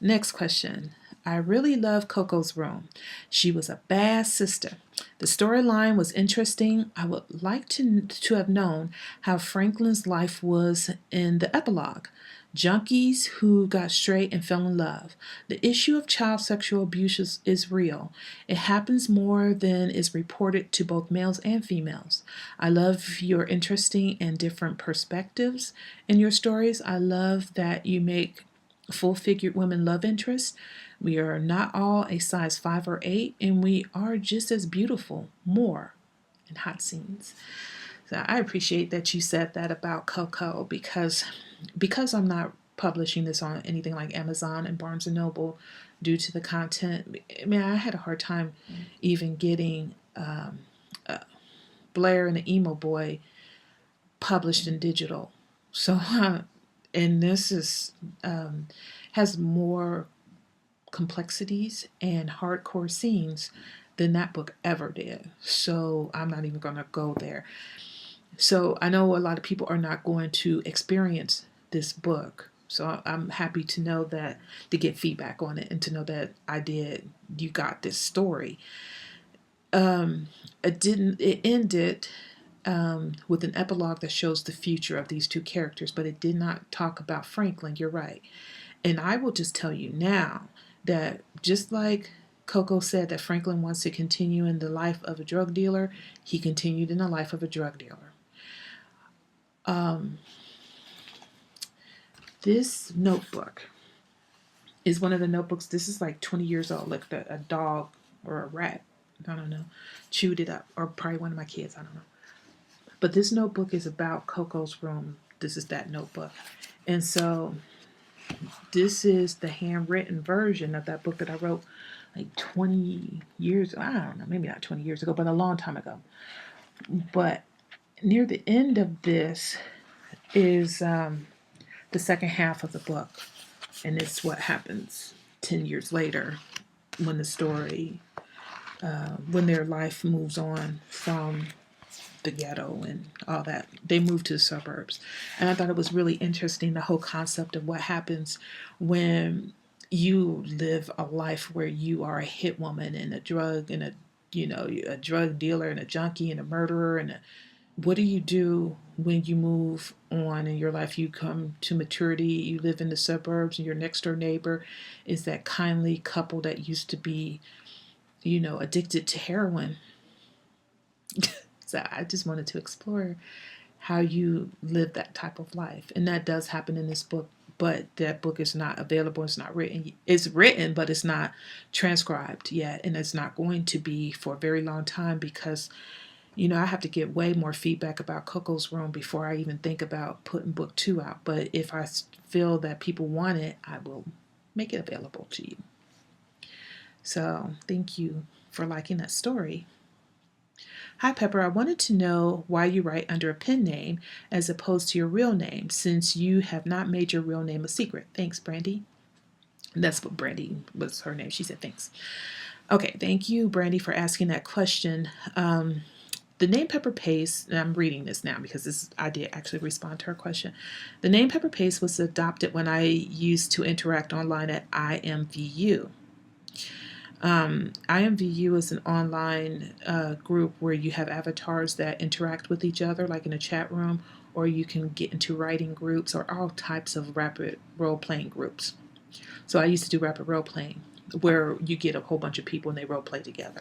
Next question. I really love Coco's room. She was a bad sister. The storyline was interesting. I would like to have known how Franklin's life was in the epilogue. Junkies who got straight and fell in love. The issue of child sexual abuse is real. It happens more than is reported to both males and females. I love your interesting and different perspectives in your stories. I love that you make full-figured women love interests. We are not all a size 5 or 8, and we are just as beautiful, more in hot scenes. So I appreciate that you said that about Coco because I'm not publishing this on anything like Amazon and Barnes and Noble due to the content. I mean, I had a hard time even getting Blair and the Emo Boy published in digital. So, and this is has more complexities and hardcore scenes than that book ever did. So I'm not even going to go there. So I know a lot of people are not going to experience this book. So I'm happy to know that, to get feedback on it and to know that you got this story. It ended with an epilogue that shows the future of these two characters, but it did not talk about Franklin. You're right. And I will just tell you now that just like Coco said that Franklin wants to continue in the life of a drug dealer, he continued in the life of a drug dealer. This notebook is one of the notebooks. This is like 20 years old. Like a dog or a rat, I don't know, chewed it up. Or probably one of my kids, I don't know. But this notebook is about Coco's room. This is that notebook. And so this is the handwritten version of that book that I wrote like 20 years, I don't know, maybe not 20 years ago, but a long time ago. But near the end of this is the second half of the book. And it's what happens 10 years later when the story, when their life moves on from the ghetto and all that. They moved to the suburbs. And I thought it was really interesting, the whole concept of what happens when you live a life where you are a hit woman and a drug dealer and a junkie and a murderer what do you do when you move on in your life? You come to maturity, you live in the suburbs, and your next door neighbor is that kindly couple that used to be, addicted to heroin. So I just wanted to explore how you live that type of life. And that does happen in this book, but that book is not available. It's not written. It's written, but it's not transcribed yet. And it's not going to be for a very long time because I have to get way more feedback about Coco's Room before I even think about putting book 2 out. But if I feel that people want it, I will make it available to you. So thank you for liking that story. Hi, Pepper. I wanted to know why you write under a pen name as opposed to your real name, since you have not made your real name a secret. Thanks, Brandy. That's what Brandy was her name. She said thanks. Okay, thank you, Brandy, for asking that question. The name Pepper Pace, and I'm reading this now because I did actually respond to her question. The name Pepper Pace was adopted when I used to interact online at IMVU. IMVU is an online group where you have avatars that interact with each other, like in a chat room, or you can get into writing groups or all types of rapid role-playing groups. So I used to do rapid role-playing, where you get a whole bunch of people and they role-play together.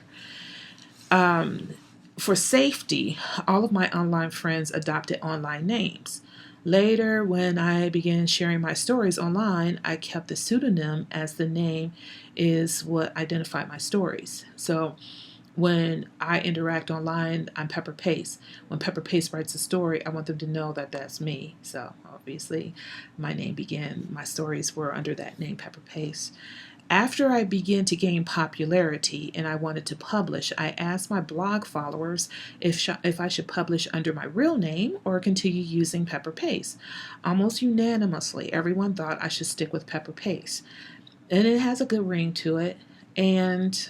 For safety, all of my online friends adopted online names. Later, when I began sharing my stories online, I kept the pseudonym as the name is what identified my stories. So when I interact online, I'm Pepper Pace. When Pepper Pace writes a story, I want them to know that that's me. So obviously, my stories were under that name, Pepper Pace. After I began to gain popularity and I wanted to publish, I asked my blog followers if I should publish under my real name or continue using Pepper Pace. Almost unanimously, everyone thought I should stick with Pepper Pace. And it has a good ring to it. And,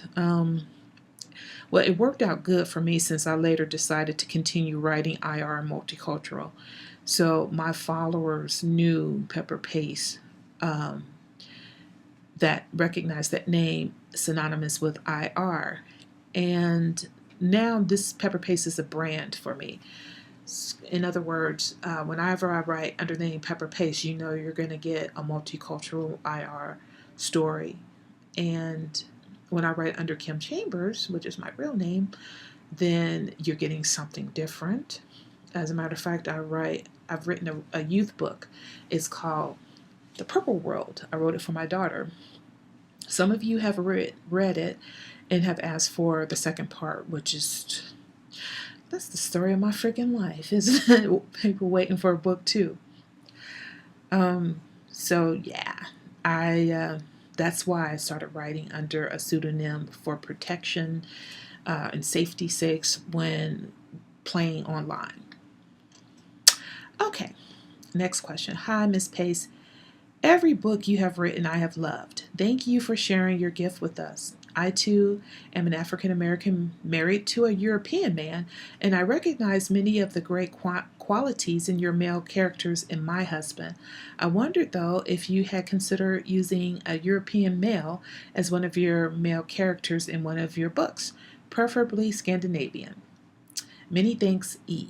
it worked out good for me since I later decided to continue writing IR and multicultural. So my followers knew Pepper Pace that recognized that name synonymous with IR. And now this Pepper Paste is a brand for me. In other words, whenever I write under the name Pepper Paste, you know you're going to get a multicultural IR story. And when I write under Kim Chambers, which is my real name, then you're getting something different. As a matter of fact, I've written a youth book. It's called The Purple World. I wrote it for my daughter. Some of you have read it and have asked for the second part, which is, that's the story of my freaking life, isn't it? People waiting for a book too. So yeah, that's why I started writing under a pseudonym for protection and safety sakes when playing online. Okay, next question. Hi, Miss Pace. Every book you have written I have loved. Thank you for sharing your gift with us. I too am an African American married to a European man, and I recognize many of the great qualities in your male characters in my husband. I wondered though if you had considered using a European male as one of your male characters in one of your books, preferably Scandinavian. Many thanks, E.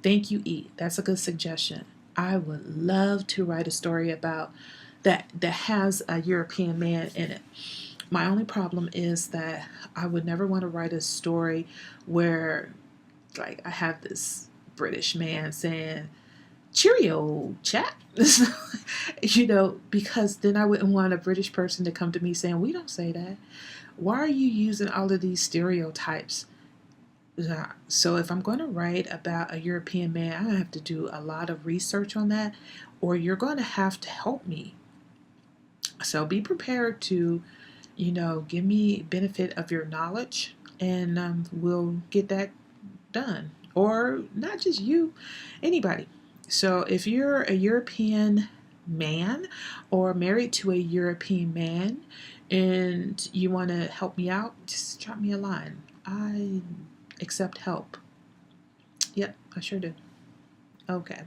Thank you, E. That's a good suggestion. I would love to write a story about that has a European man in it. My only problem is that I would never want to write a story where, like, I have this British man saying, "Cheerio, chap," because then I wouldn't want a British person to come to me saying, "We don't say that. Why are you using all of these stereotypes?" So if I'm going to write about a European man, I have to do a lot of research on that, or you're going to have to help me. So be prepared to, give me benefit of your knowledge, and we'll get that done. Or not just you, anybody. So if you're a European man or married to a European man and you want to help me out, just drop me a line. I accept help. Yep, I sure do. Okay.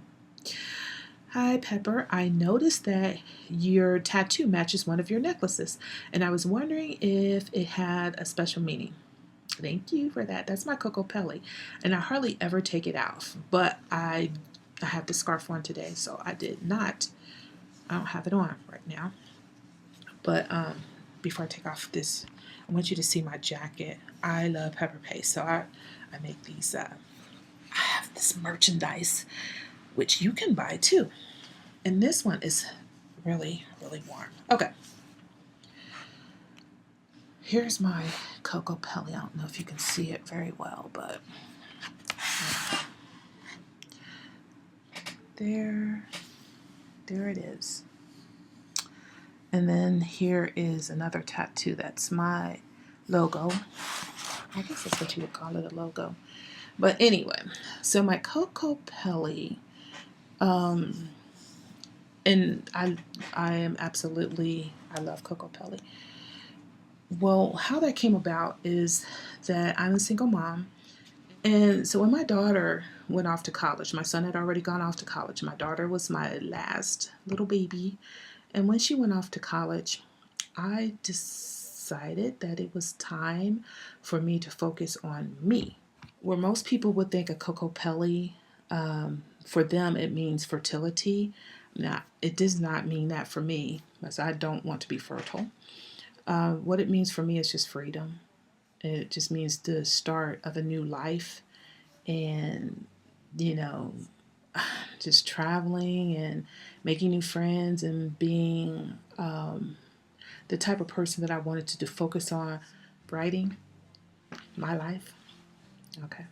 Hi, Pepper. I noticed that your tattoo matches one of your necklaces, and I was wondering if it had a special meaning. Thank you for that. That's my Coco Pelli, and I hardly ever take it off, but I have the scarf on today, so I don't have it on right now. But before I take off this, I want you to see my jacket. I love Pepper Paste, so I make these. I have this merchandise, which you can buy too. And this one is really, really warm. Okay. Here's my Coco Pelli. I don't know if you can see it very well, but there it is. And then here is another tattoo. That's my logo. I guess that's what you would call it, a logo. But anyway, so my Coco Pelli, and I love Coco Pelli. Well, how that came about is that I'm a single mom. And so when my daughter went off to college, my son had already gone off to college. My daughter was my last little baby. And when she went off to college, I decided that it was time for me to focus on me. Where most people would think a Coco Pelli, for them it means fertility. Now, it does not mean that for me, because I don't want to be fertile. What it means for me is just freedom. It just means the start of a new life, and just traveling and making new friends and being the type of person that I wanted to focus on writing my life. Okay.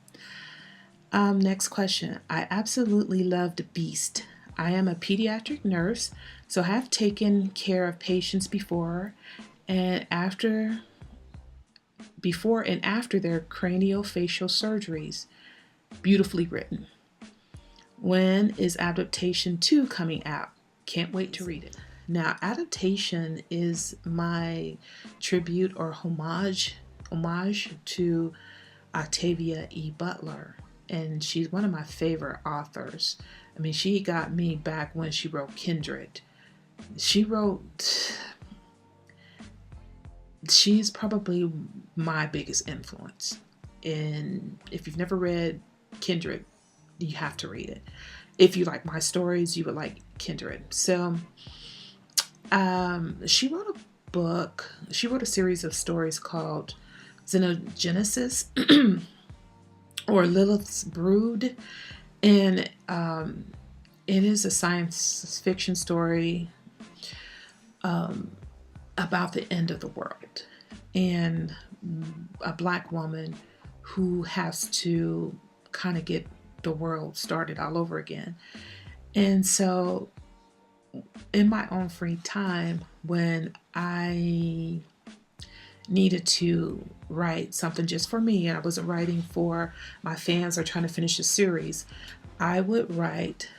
Next question. I absolutely loved Beast. I am a pediatric nurse, so I have taken care of patients before and after their craniofacial surgeries. Beautifully written. When is Adaptation 2 coming out? Can't wait to read it. Now, Adaptation is my tribute or homage to Octavia E. Butler, and she's one of my favorite authors. I mean, she got me back when she wrote Kindred. She wrote she's probably my biggest influence. And if you've never read Kindred, you have to read it. If you like my stories, you would like Kindred. So she wrote a book. She wrote a series of stories called Xenogenesis or Lilith's Brood. And it is a science fiction story about the end of the world and a black woman who has to kind of get the world started all over again. And so in my own free time, when I needed to write something just for me and I wasn't writing for my fans or trying to finish a series, I would write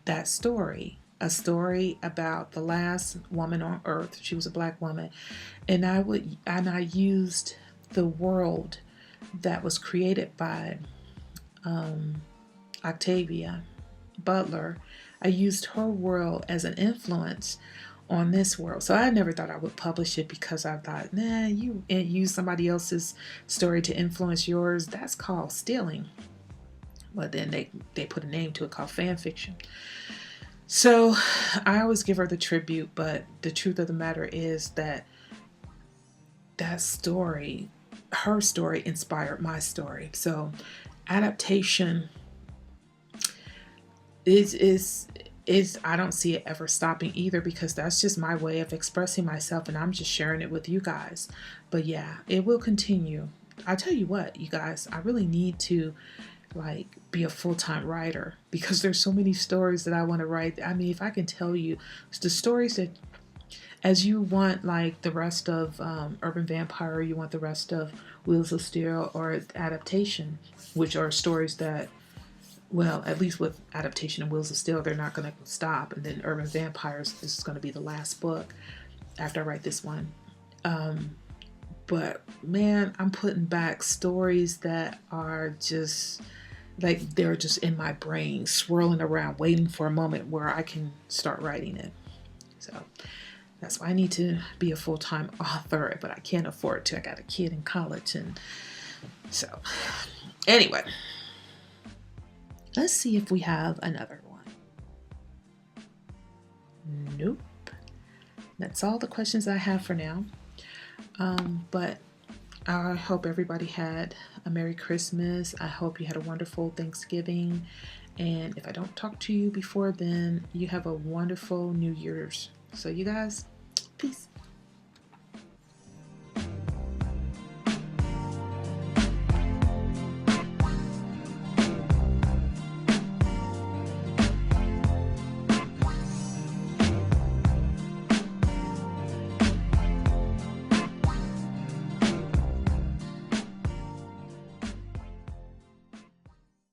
that story, a story about the last woman on earth. She was a black woman. And I used the world that was created by Octavia Butler. I used her world as an influence on this world. So I never thought I would publish it because I thought, nah, you use somebody else's story to influence yours. That's called stealing. But then they put a name to it called fan fiction. So I always give her the tribute, but the truth of the matter is that story, her story, inspired my story. So adaptation is I don't see it ever stopping either, because that's just my way of expressing myself and I'm just sharing it with you guys. But yeah, it will continue. I tell you what, you guys, I really need to be a full-time writer, because there's so many stories that I want to write. I mean, if I can tell you the stories that, as you want the rest of Urban Vampire, you want the rest of Wheels of Steel or Adaptation, which are stories that, well, at least with Adaptation and Wheels of Steel, they're not going to stop. And then Urban Vampires is going to be the last book after I write this one. But man, I'm putting back stories that are just they're just in my brain, swirling around, waiting for a moment where I can start writing it. So that's why I need to be a full-time author, but I can't afford to. I got a kid in college. And so anyway, let's see if we have another one. Nope. That's all the questions I have for now. But I hope everybody had a Merry Christmas. I hope you had a wonderful Thanksgiving. And if I don't talk to you before then, you have a wonderful New Year's. So you guys, peace.